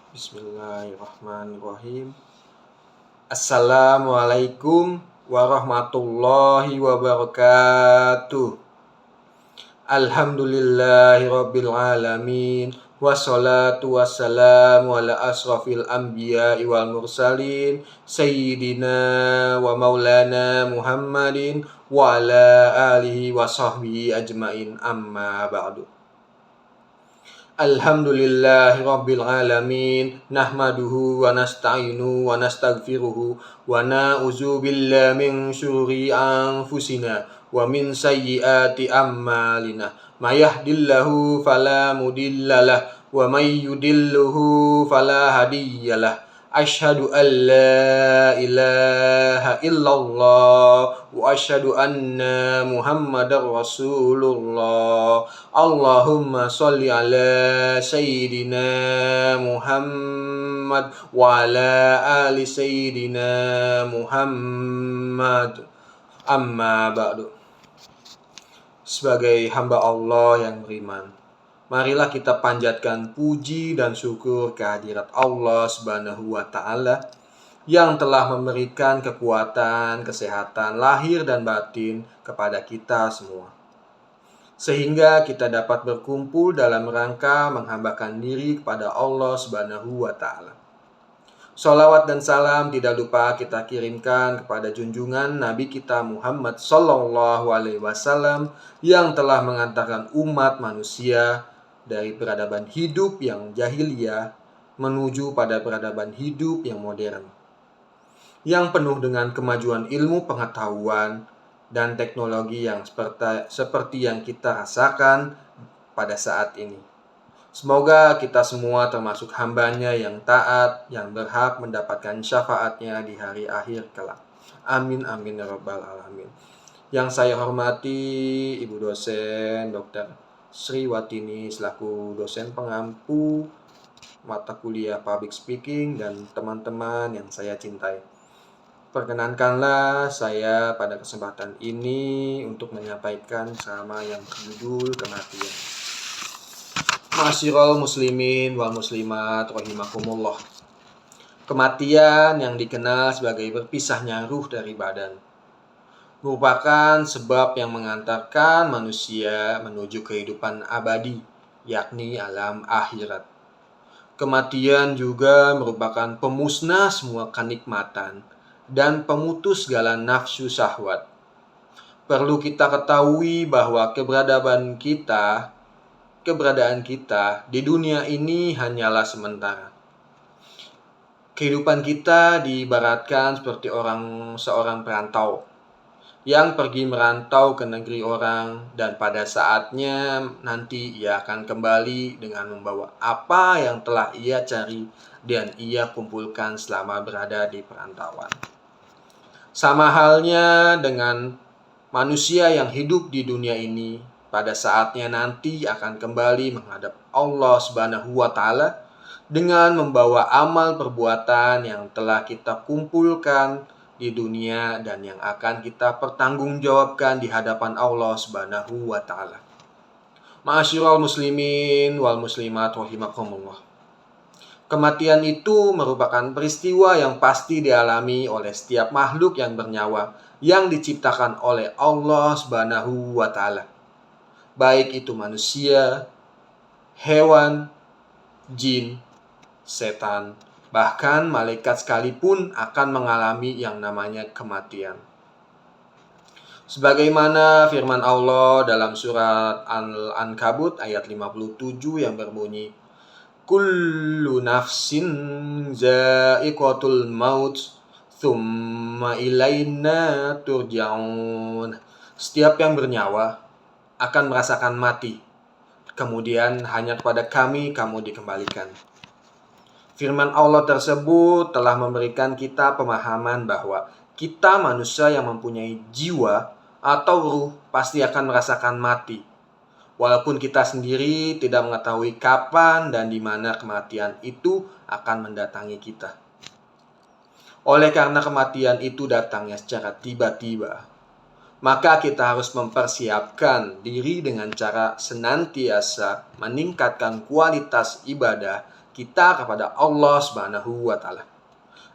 Bismillahirrahmanirrahim. Assalamualaikum warahmatullahi wabarakatuh. Alhamdulillahirabbil alamin. Wassalatu wassalamu ala asrafil anbiya'i wal mursalin sayyidina wa maulana Muhammadin wa ala alihi wa sahbihi ajmain, amma ba'du. Alhamdulillahi rabbil alamin. Nahmaduhu wa nasta'inu wa nastaghfiruhu wa na'udzu billahi min syururi anfusina wa min sayyiati a'malina. May yahdihillahu fala mudhillalah wa may yudhilhu fala hadiyalah. Asyhadu an la ilaha illallah wa asyhadu anna Muhammadar Rasulullah. Allahumma sholli ala sayyidina Muhammad wa ala ali sayyidina Muhammad, amma ba'du. Sebagai hamba Allah yang beriman, marilah kita panjatkan puji dan syukur kehadirat Allah Subhanahu wa Ta'ala yang telah memberikan kekuatan, kesehatan lahir dan batin kepada kita semua, sehingga kita dapat berkumpul dalam rangka menghambakan diri kepada Allah Subhanahu wa Ta'ala. Sholawat dan salam tidak lupa kita kirimkan kepada junjungan Nabi kita Muhammad Sallallahu Alaihi Wasallam yang telah mengantarkan umat manusia dari peradaban hidup yang jahiliyah menuju pada peradaban hidup yang modern, yang penuh dengan kemajuan ilmu pengetahuan dan teknologi yang seperti yang kita rasakan pada saat ini. Semoga kita semua termasuk hambanya yang taat, yang berhak mendapatkan syafaatnya di hari akhir kelak. Amin amin ya rabbal alamin. Yang saya hormati Ibu dosen Dr. Sri Watini selaku dosen pengampu mata kuliah Public Speaking dan teman-teman yang saya cintai. Perkenankanlah saya pada kesempatan ini untuk menyampaikan ceramah yang berjudul kematian. Ma'asyiral muslimin wal muslimat rahimakumullah. Kematian yang dikenal sebagai berpisahnya ruh dari badan merupakan sebab yang mengantarkan manusia menuju kehidupan abadi, yakni alam akhirat. Kematian juga merupakan pemusnah semua kenikmatan dan pemutus segala nafsu syahwat. Perlu kita ketahui bahwa keberadaan kita di dunia ini hanyalah sementara. Kehidupan kita diibaratkan seperti seorang perantau yang pergi merantau ke negeri orang, dan pada saatnya nanti ia akan kembali dengan membawa apa yang telah ia cari dan ia kumpulkan selama berada di perantauan. Sama halnya dengan manusia yang hidup di dunia ini, pada saatnya nanti akan kembali menghadap Allah Subhanahu wa Ta'ala dengan membawa amal perbuatan yang telah kita kumpulkan di dunia dan yang akan kita pertanggungjawabkan di hadapan Allah Subhanahu wa Ta'ala. Ma'asyiral muslimin wal muslimat rahimakumullah. Kematian itu merupakan peristiwa yang pasti dialami oleh setiap makhluk yang bernyawa yang diciptakan oleh Allah Subhanahu wa Ta'ala, baik itu manusia, hewan, jin, setan, bahkan malaikat sekalipun akan mengalami yang namanya kematian. Sebagaimana firman Allah dalam surat Al-Ankabut ayat 57 yang berbunyi, Kullu nafsin za'iqatul maut, thumma ilaina turja'un. Setiap yang bernyawa akan merasakan mati, kemudian hanya kepada kami kamu dikembalikan. Firman Allah tersebut telah memberikan kita pemahaman bahwa kita manusia yang mempunyai jiwa atau ruh pasti akan merasakan mati, walaupun kita sendiri tidak mengetahui kapan dan di mana kematian itu akan mendatangi kita. Oleh karena kematian itu datangnya secara tiba-tiba, Maka kita harus mempersiapkan diri dengan cara senantiasa meningkatkan kualitas ibadah kita kepada Allah Subhanahu wa Ta'ala,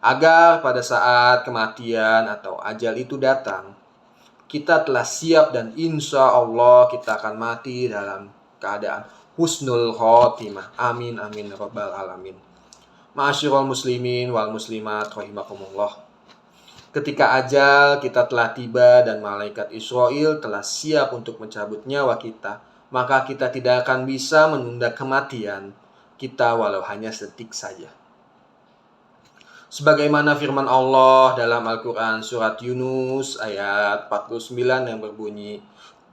agar pada saat kematian atau ajal itu datang, kita telah siap dan insya Allah kita akan mati dalam keadaan husnul khotimah. Amin amin rabbal alamin. Ma'asyiral muslimin wal muslimat rahimakumullah. Ketika ajal kita telah tiba dan malaikat Israel telah siap untuk mencabut nyawa kita, maka kita tidak akan bisa menunda kematian kita walau hanya sedetik saja. Sebagaimana firman Allah dalam Al-Quran surat Yunus ayat 49 yang berbunyi,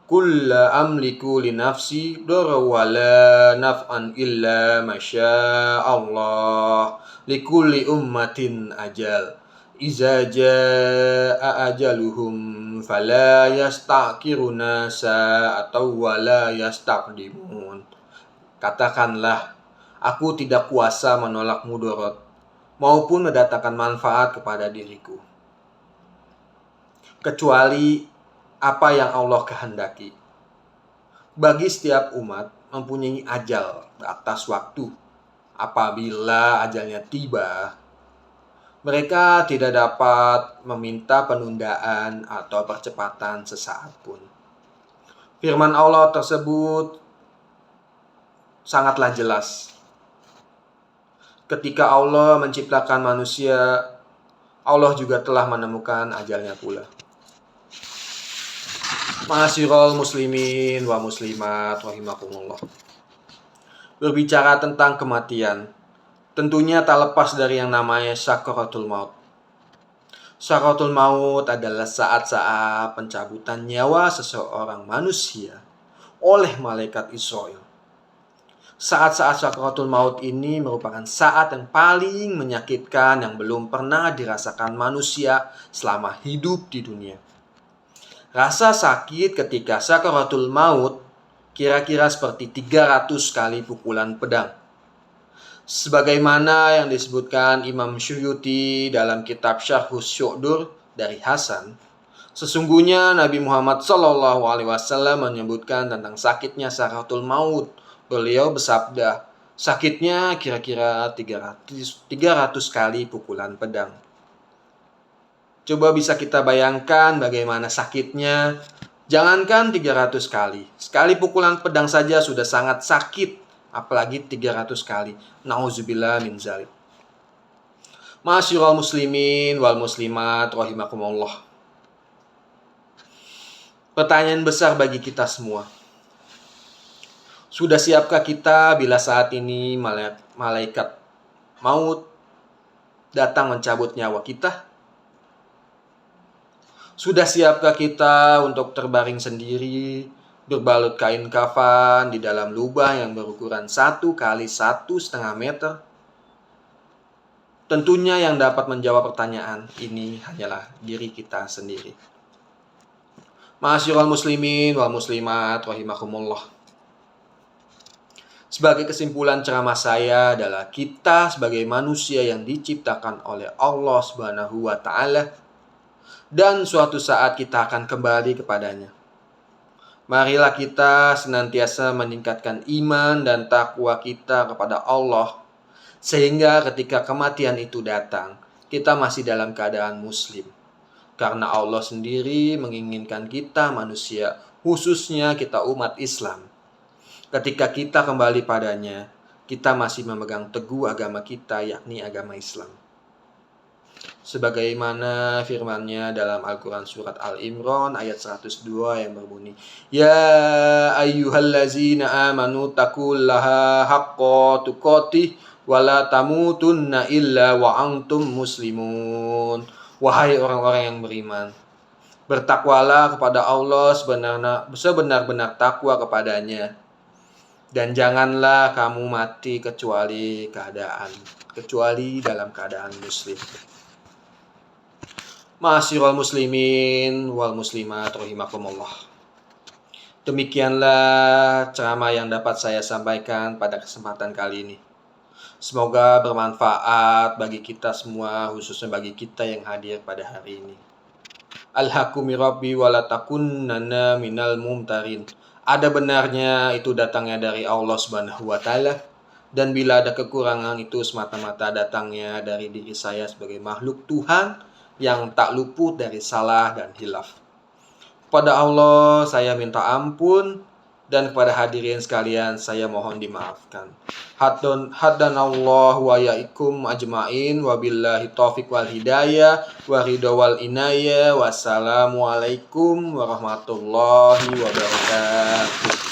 Qul la amliku li nafsi darra wa la naf'an illa masya Allah likulli ummatin ajal iza jaa ajaluhum fala yasta'khiruna sa'atan wa la yastaqdimun. Katakanlah, aku tidak kuasa menolak mudarat maupun mendatangkan manfaat kepada diriku, kecuali apa yang Allah kehendaki. Bagi setiap umat mempunyai ajal batas waktu. Apabila ajalnya tiba, mereka tidak dapat meminta penundaan atau percepatan sesaat pun. Firman Allah tersebut sangatlah jelas. Ketika Allah menciptakan manusia, Allah juga telah menemukan ajalnya pula. Ma'asyiral muslimin wa muslimat rahimakumullah. Berbicara tentang kematian, tentunya tak lepas dari yang namanya sakaratul maut. Sakaratul maut adalah saat-saat pencabutan nyawa seseorang manusia oleh malaikat Israel. Saat-saat sakaratul maut ini merupakan saat yang paling menyakitkan yang belum pernah dirasakan manusia selama hidup di dunia. Rasa sakit ketika sakaratul maut kira-kira seperti 300 kali pukulan pedang. Sebagaimana yang disebutkan Imam Syuyuti dalam kitab Syarhus Syu'dur dari Hasan, sesungguhnya Nabi Muhammad SAW menyebutkan tentang sakitnya sakaratul maut. Beliau bersabda, sakitnya kira-kira 300 kali pukulan pedang. Coba bisa kita bayangkan bagaimana sakitnya. Jangankan 300 kali. Sekali pukulan pedang saja sudah sangat sakit. Apalagi 300 kali. Nauzubillah min zalik. Ma'asyiral muslimin wal muslimat rahimakumullah. Pertanyaan besar bagi kita semua. Sudah siapkah kita bila saat ini malaikat maut datang mencabut nyawa kita? Sudah siapkah kita untuk terbaring sendiri, berbalut kain kafan di dalam lubang yang berukuran 1 kali 1,5 meter? Tentunya yang dapat menjawab pertanyaan ini hanyalah diri kita sendiri. Ma'asyiral muslimin wal muslimat rahimakumullah. Sebagai kesimpulan ceramah saya adalah kita sebagai manusia yang diciptakan oleh Allah Subhanahu wa Ta'ala, dan suatu saat kita akan kembali kepadanya. Marilah kita senantiasa meningkatkan iman dan takwa kita kepada Allah, sehingga ketika kematian itu datang, kita masih dalam keadaan muslim. Karena Allah sendiri menginginkan kita manusia, khususnya kita umat Islam, ketika kita kembali padanya, kita masih memegang teguh agama kita, yakni agama Islam. Sebagaimana firman-Nya dalam Al-Quran surat Al-Imran ayat 102 yang berbunyi, Ya ayyuhallazina amanu taqullaha haqqa tuqatih wa la tamutunna illa wa antum muslimun. Wahai orang-orang yang beriman, bertakwalah kepada Allah sebenar-benar takwa kepadanya, dan janganlah kamu mati kecuali dalam keadaan muslim. Ma'asyiral muslimin wal muslimat rahimakumullah. Demikianlah ceramah yang dapat saya sampaikan pada kesempatan kali ini. Semoga bermanfaat bagi kita semua, khususnya bagi kita yang hadir pada hari ini. Alhaqqu min rabbi wa la takunanna minal mumtarin. Ada benarnya itu datangnya dari Allah Subhanahu wa taala, dan bila ada kekurangan itu semata-mata datangnya dari diri saya sebagai makhluk Tuhan yang tak luput dari salah dan hilaf. Pada Allah saya minta ampun, dan kepada hadirin sekalian saya mohon dimaafkan. Haddanallahu wa yaikum ajmain, wabillahi taufiq wal hidayah wa ridha wal inayah. Wassalamualaikum warahmatullahi wabarakatuh.